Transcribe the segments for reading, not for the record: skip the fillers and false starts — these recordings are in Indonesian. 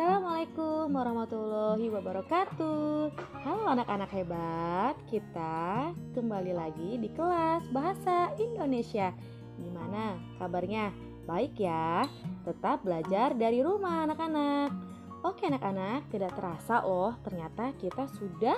Assalamualaikum warahmatullahi wabarakatuh. Halo anak-anak hebat, kita kembali lagi di kelas Bahasa Indonesia. Gimana kabarnya? Baik ya? Tetap belajar dari rumah anak-anak. Oke anak-anak, tidak terasa loh, ternyata kita sudah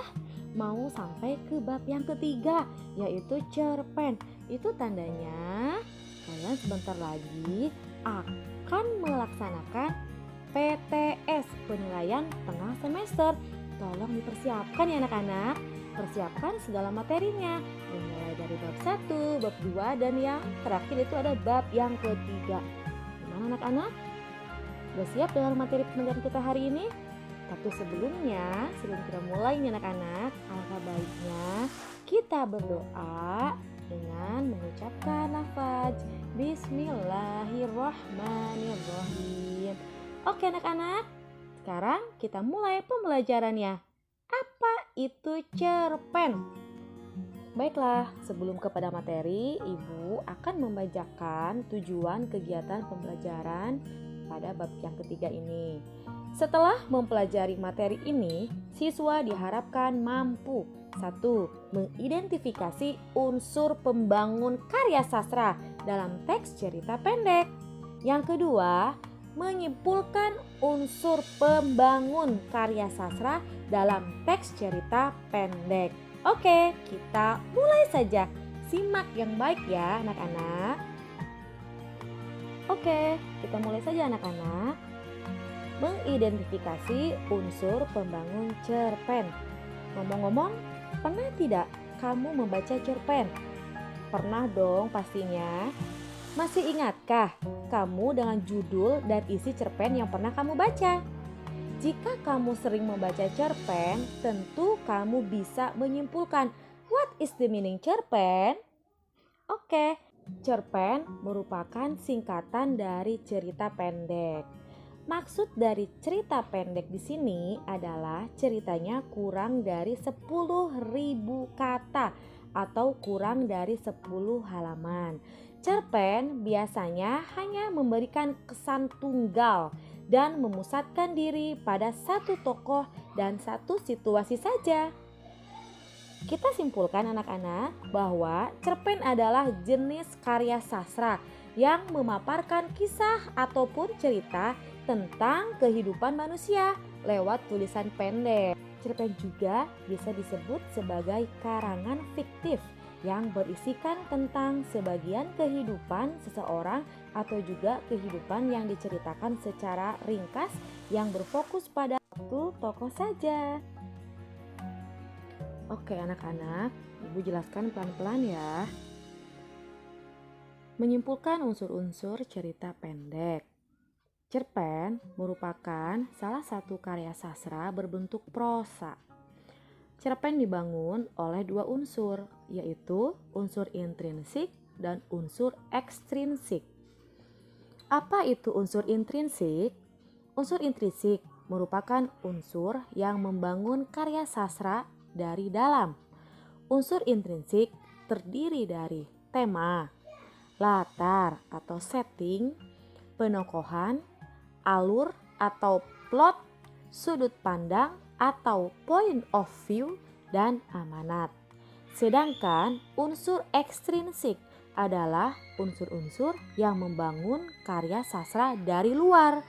mau sampai ke bab yang ketiga, yaitu cerpen. Itu tandanya kalian sebentar lagi akan melaksanakan PTS, penilaian tengah semester. Tolong dipersiapkan ya anak-anak. Persiapkan segala materinya, mulai dari bab 1, bab 2, dan yang terakhir itu ada bab yang ketiga. Gimana anak-anak? Udah siap dengan materi penilaian kita hari ini? Tapi sebelumnya, sebelum kita mulai nih anak-anak, alangkah baiknya kita berdoa dengan mengucapkan lafaz Bismillahirrahmanirrahim. Oke anak-anak, sekarang kita mulai pembelajarannya. Apa itu cerpen? Baiklah, sebelum kepada materi, Ibu akan membacakan tujuan kegiatan pembelajaran pada bab yang ketiga ini. Setelah mempelajari materi ini, siswa diharapkan mampu 1. Mengidentifikasi unsur pembangun karya sastra dalam teks cerita pendek. Yang kedua, menyimpulkan unsur pembangun karya sastra dalam teks cerita pendek. Oke, kita mulai saja. Simak yang baik ya anak-anak. Oke, kita mulai saja anak-anak. Mengidentifikasi unsur pembangun cerpen. Ngomong-ngomong, pernah tidak kamu membaca cerpen? Pernah dong pastinya. Masih ingatkah kamu dengan judul dan isi cerpen yang pernah kamu baca? Jika kamu sering membaca cerpen, tentu kamu bisa menyimpulkan what is the meaning cerpen? Oke, cerpen merupakan singkatan dari cerita pendek. Maksud dari cerita pendek di sini adalah ceritanya kurang dari 10.000 kata atau kurang dari 10 halaman. Cerpen biasanya hanya memberikan kesan tunggal dan memusatkan diri pada satu tokoh dan satu situasi saja. Kita simpulkan anak-anak bahwa cerpen adalah jenis karya sastra yang memaparkan kisah ataupun cerita tentang kehidupan manusia lewat tulisan pendek. Cerpen juga bisa disebut sebagai karangan fiktif yang berisikan tentang sebagian kehidupan seseorang atau juga kehidupan yang diceritakan secara ringkas yang berfokus pada satu tokoh saja. Oke anak-anak, Ibu jelaskan pelan-pelan ya. Menyimpulkan unsur-unsur cerita pendek. Cerpen merupakan salah satu karya sastra berbentuk prosa. Cerpen dibangun oleh dua unsur, yaitu unsur intrinsik dan unsur ekstrinsik. Apa itu unsur intrinsik? Unsur intrinsik merupakan unsur yang membangun karya sastra dari dalam. Unsur intrinsik terdiri dari tema, latar atau setting, penokohan, alur atau plot, sudut pandang atau point of view, dan amanat. Sedangkan unsur ekstrinsik adalah unsur-unsur yang membangun karya sastra dari luar.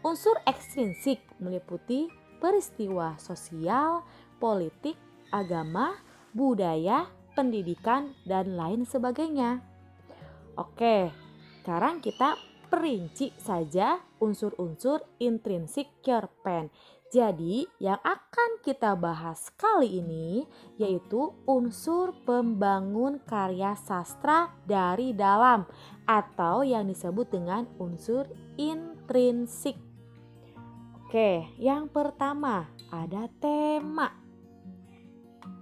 Unsur ekstrinsik meliputi peristiwa sosial, politik, agama, budaya, pendidikan, dan lain sebagainya. Oke, sekarang kita perinci saja unsur-unsur intrinsik cerpen. Jadi yang akan kita bahas kali ini yaitu unsur pembangun karya sastra dari dalam atau yang disebut dengan unsur intrinsik. Oke, yang pertama ada tema.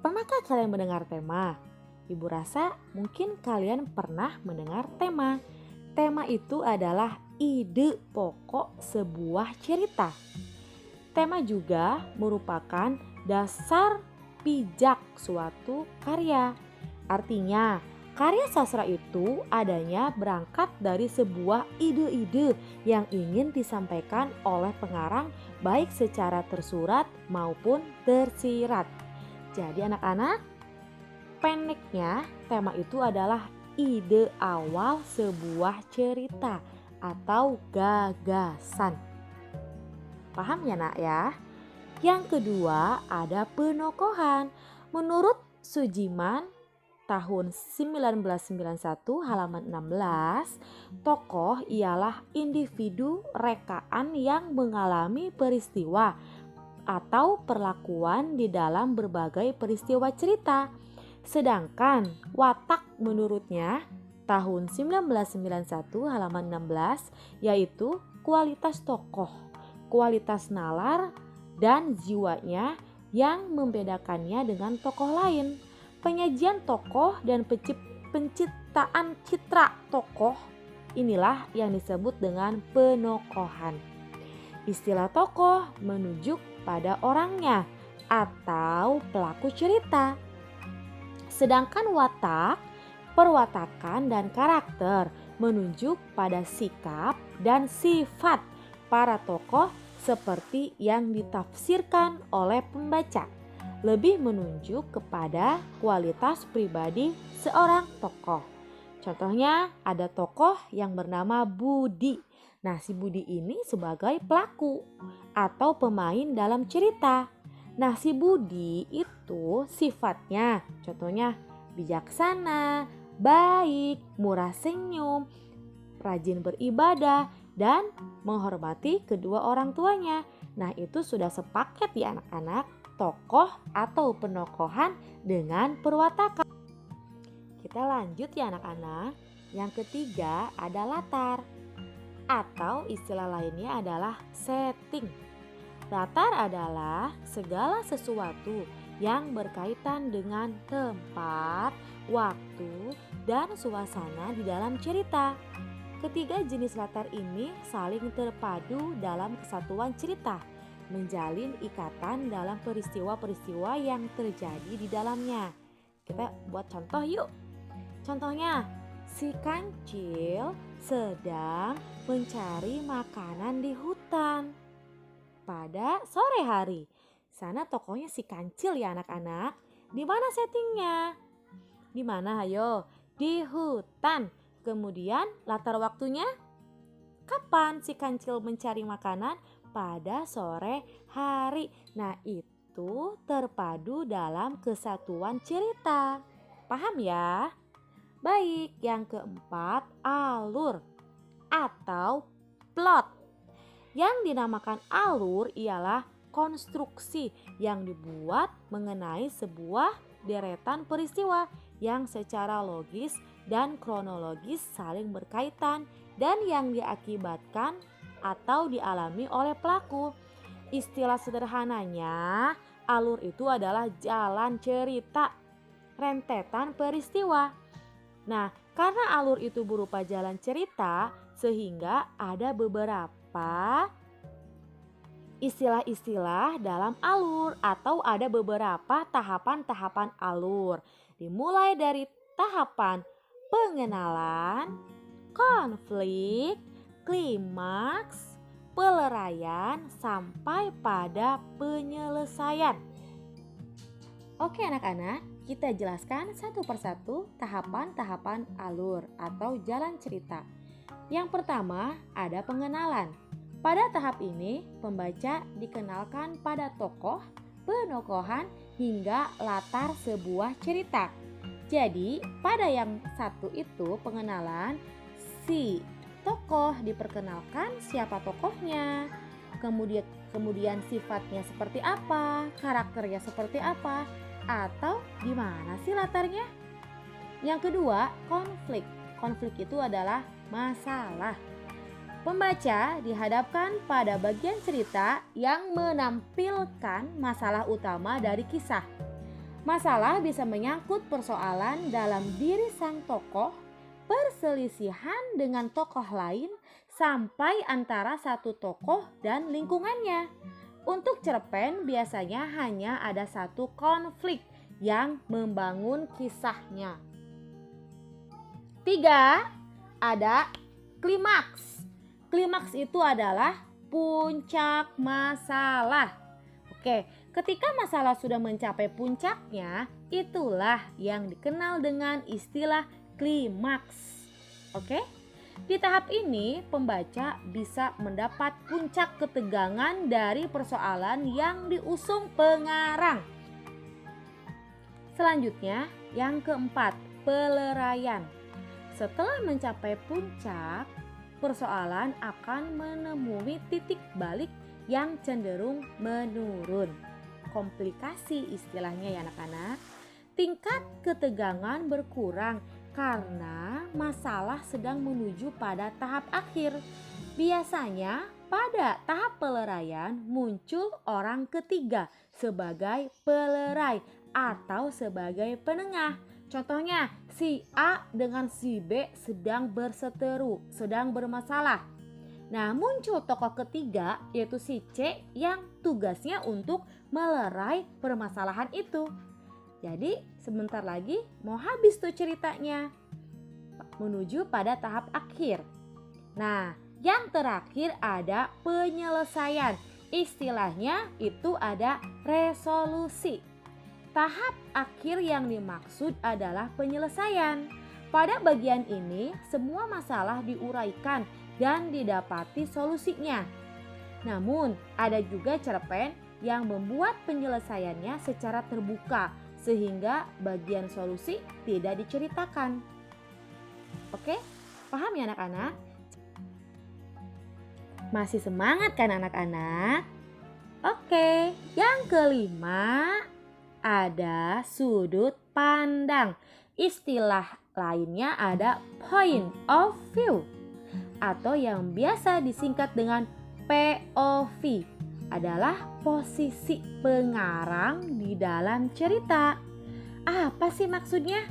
Pernahkah kalian mendengar tema? Ibu rasa mungkin kalian pernah mendengar tema. Tema itu adalah ide pokok sebuah cerita. Tema juga merupakan dasar pijak suatu karya. Artinya, Karya sastra itu adanya berangkat dari sebuah ide-ide yang ingin disampaikan oleh pengarang baik secara tersurat maupun tersirat. Jadi anak-anak, pendeknya tema itu adalah ide awal sebuah cerita atau gagasan. Paham ya nak ya? Yang kedua ada penokohan. Menurut Sujiman tahun 1991 halaman 16, tokoh ialah individu rekaan yang mengalami peristiwa atau perlakuan di dalam berbagai peristiwa cerita. Sedangkan watak menurutnya tahun 1991 halaman 16 yaitu kualitas tokoh, kualitas nalar dan jiwanya yang membedakannya dengan tokoh lain. Penyajian tokoh dan penciptaan citra tokoh inilah yang disebut dengan penokohan. Istilah tokoh menunjuk pada orangnya atau pelaku cerita. Sedangkan watak, perwatakan dan karakter menunjuk pada sikap dan sifat para tokoh seperti yang ditafsirkan oleh pembaca. Lebih menunjuk kepada kualitas pribadi seorang tokoh. Contohnya ada tokoh yang bernama Budi. Nah, si Budi ini sebagai pelaku atau pemain dalam cerita. Nah, si Budi itu sifatnya contohnya bijaksana, baik, murah senyum, rajin beribadah, dan menghormati kedua orang tuanya. Nah, itu sudah sepaket ya anak-anak, tokoh atau penokohan dengan perwatakan. Kita lanjut ya anak-anak. Yang ketiga ada latar atau istilah lainnya adalah setting. Latar adalah segala sesuatu yang berkaitan dengan tempat, waktu, dan suasana di dalam cerita. Ketiga jenis latar ini saling terpadu dalam kesatuan cerita, menjalin ikatan dalam peristiwa-peristiwa yang terjadi di dalamnya. Kita buat contoh yuk. Contohnya, si kancil sedang mencari makanan di hutan pada sore hari. Sana tokohnya si kancil ya anak-anak. Di mana settingnya? Di mana ayo? Di hutan. Kemudian latar waktunya kapan si kancil mencari makanan? Pada sore hari. Nah, itu terpadu dalam kesatuan cerita. Paham ya? Baik, yang keempat alur atau plot. Yang dinamakan alur ialah konstruksi yang dibuat mengenai sebuah deretan peristiwa yang secara logis dan kronologis saling berkaitan dan yang diakibatkan atau dialami oleh pelaku. Istilah sederhananya, alur itu adalah jalan cerita, rentetan peristiwa. Nah, karena alur itu berupa jalan cerita, sehingga ada beberapa istilah-istilah dalam alur atau ada beberapa tahapan-tahapan alur. Dimulai dari tahapan pengenalan, konflik, klimaks, peleraian, sampai pada penyelesaian. Oke anak-anak, kita jelaskan satu persatu tahapan-tahapan alur atau jalan cerita. Yang pertama ada pengenalan. Pada tahap ini, pembaca dikenalkan pada tokoh, penokohan, hingga latar sebuah cerita. Jadi, pada yang satu itu pengenalan, si tokoh diperkenalkan siapa tokohnya, kemudian sifatnya seperti apa, karakternya seperti apa, atau di mana sih latarnya. Yang kedua, konflik. Konflik itu adalah masalah. Pembaca dihadapkan pada bagian cerita yang menampilkan masalah utama dari kisah. Masalah bisa menyangkut persoalan dalam diri sang tokoh, perselisihan dengan tokoh lain, sampai antara satu tokoh dan lingkungannya. Untuk cerpen biasanya hanya ada satu konflik yang membangun kisahnya. 3 ada klimaks. Klimaks itu adalah puncak masalah. Oke, ketika masalah sudah mencapai puncaknya, itulah yang dikenal dengan istilah klimaks. Oke? Di tahap ini, pembaca bisa mendapat puncak ketegangan dari persoalan yang diusung pengarang. Selanjutnya, yang keempat, peleraian. Setelah mencapai puncak, persoalan akan menemui titik balik yang cenderung menurun. Komplikasi istilahnya ya anak-anak. Tingkat ketegangan berkurang karena masalah sedang menuju pada tahap akhir. Biasanya pada tahap peleraian muncul orang ketiga sebagai pelerai atau sebagai penengah. Contohnya si A dengan si B sedang berseteru, sedang bermasalah. Nah, muncul tokoh ketiga yaitu si C yang tugasnya untuk melerai permasalahan itu. Jadi sebentar lagi mau habis tuh ceritanya, menuju pada tahap akhir. Nah, yang terakhir ada penyelesaian. Istilahnya itu ada resolusi. Tahap akhir yang dimaksud adalah penyelesaian. Pada bagian ini semua masalah diuraikan dan didapati solusinya. Namun ada juga cerpen yang membuat penyelesaiannya secara terbuka sehingga bagian solusi tidak diceritakan. Oke, paham ya anak-anak? Masih semangat kan anak-anak? Oke, yang kelima ada sudut pandang. Istilah lainnya ada point of view atau yang biasa disingkat dengan POV. Adalah posisi pengarang di dalam cerita. Apa sih maksudnya?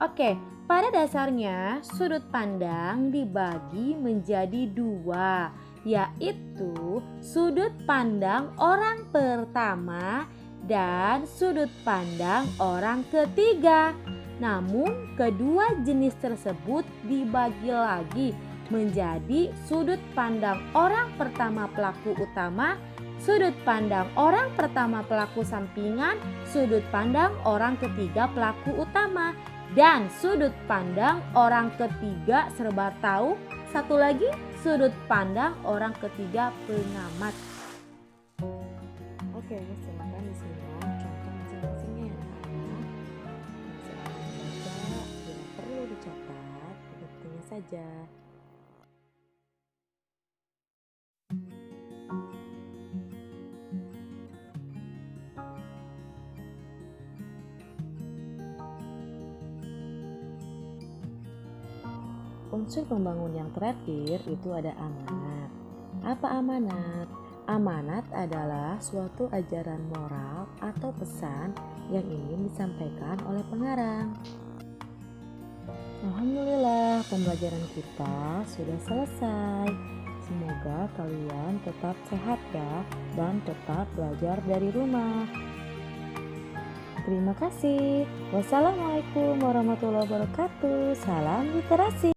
Oke, pada dasarnya sudut pandang dibagi menjadi dua, yaitu sudut pandang orang pertama dan sudut pandang orang ketiga. Namun kedua jenis tersebut dibagi lagi menjadi sudut pandang orang pertama pelaku utama, sudut pandang orang pertama pelaku sampingan, sudut pandang orang ketiga pelaku utama, dan sudut pandang orang ketiga serba tahu. Satu lagi, sudut pandang orang ketiga pengamat. Oke, silakan disimak contoh masing-masingnya ya anak-anak. Silakan baca, bila perlu dicatat, buktinya saja. Unsur pembangun yang terakhir itu ada amanat. Apa amanat? Amanat adalah suatu ajaran moral atau pesan yang ingin disampaikan oleh pengarang. Alhamdulillah, pembelajaran kita sudah selesai. Semoga kalian tetap sehat ya dan tetap belajar dari rumah. Terima kasih. Wassalamualaikum warahmatullahi wabarakatuh. Salam literasi.